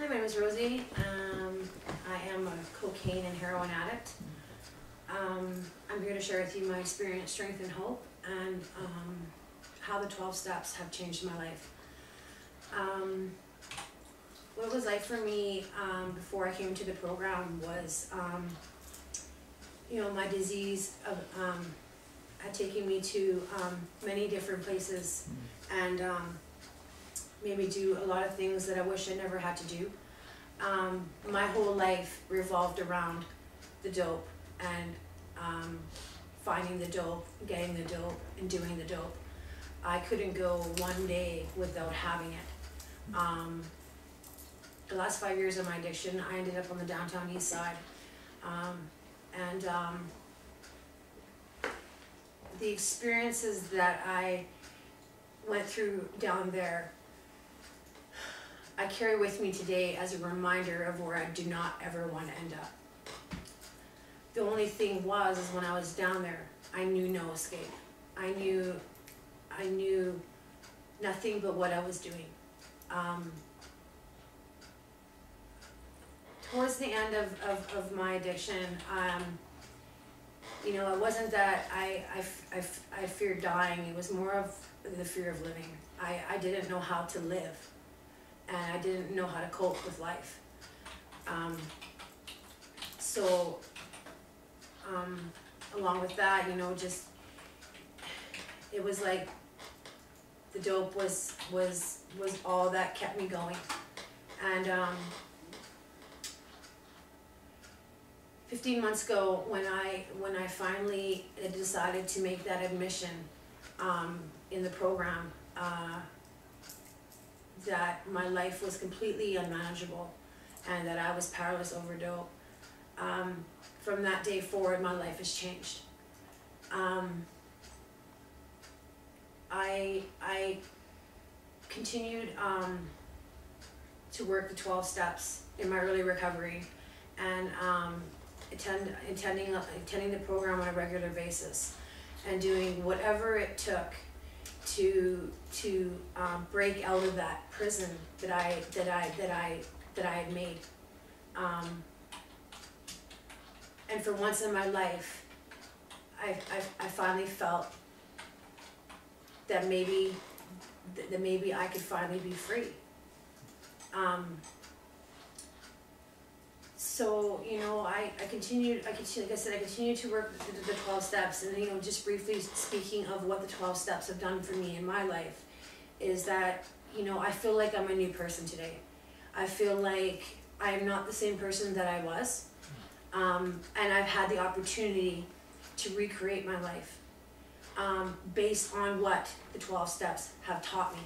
Hi, my name is Rosie. I am a cocaine and heroin addict. I'm here to share with you my experience, strength, and hope, and how the 12 steps have changed my life. What it was like for me before I came to the program was, my disease had taken me to many different places and made me do a lot of things that I wish I never had to do. My whole life revolved around the dope and finding the dope, getting the dope, and doing the dope. I couldn't go one day without having it. The last 5 years of my addiction, I ended up on the downtown east side. The experiences that I went through down there, I carry with me today as a reminder of where I do not ever want to end up. The only thing is when I was down there, I knew no escape. I knew nothing but what I was doing. Towards the end of my addiction, it wasn't that I feared dying. It was more of the fear of living. I didn't know how to live, and I didn't know how to cope with life. Along with that, it was like the dope was all that kept me going. And 15 months ago, when I finally decided to make that admission in the program, that my life was completely unmanageable and that I was powerless over dope. From that day forward, my life has changed. I continued to work the 12 steps in my early recovery and attending the program on a regular basis and doing whatever it took to break out of that prison that I had made. And for once in my life, I finally felt that maybe I could finally be free. I continued, like I said, I continued to work the 12 steps, and just briefly speaking of what the 12 steps have done for me in my life is that, I feel like I'm a new person today. I feel like I am not the same person that I was, and I've had the opportunity to recreate my life based on what the 12 steps have taught me.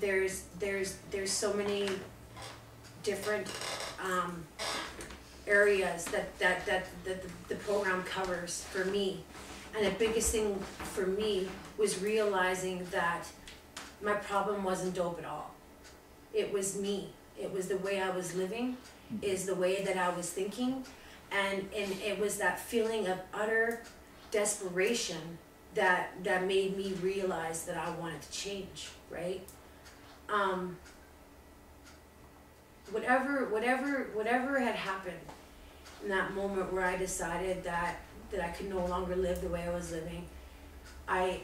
There's so many different areas that the program covers for me, and the biggest thing for me was realizing that my problem wasn't dope at all. It was me. It was the way I was living, is the way that I was thinking, and it was that feeling of utter desperation that made me realize that I wanted to change, right? Whatever had happened in that moment where I decided that I could no longer live the way I was living, I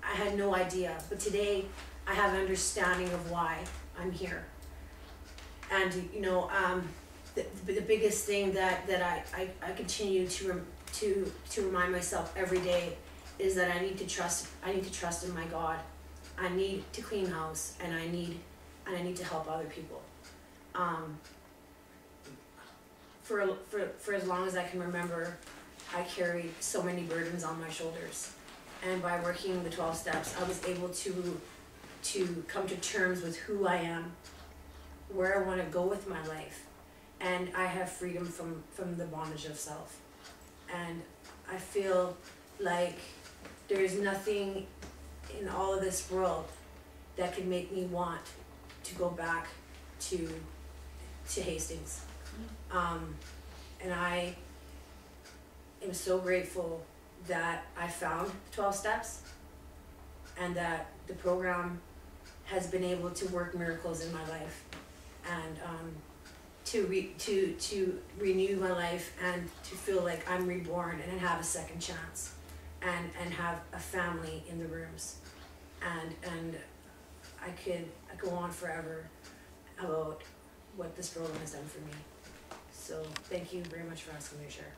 had no idea. But today I have an understanding of why I'm here. And the biggest thing that I continue to remind myself every day is that I need to trust in my God. I need to clean house, and I need to help other people. For as long as I can remember, I carried so many burdens on my shoulders, and by working the 12 steps, I was able to come to terms with who I am, where I want to go with my life, and I have freedom from the bondage of self. And I feel like there's nothing in all of this world that could make me want to go back to Hastings. And I am so grateful that I found 12 steps and that the program has been able to work miracles in my life, and to renew my life, and to feel like I'm reborn and have a second chance, and have a family in the rooms, and I could go on forever about what this program has done for me. So thank you very much for asking me to share.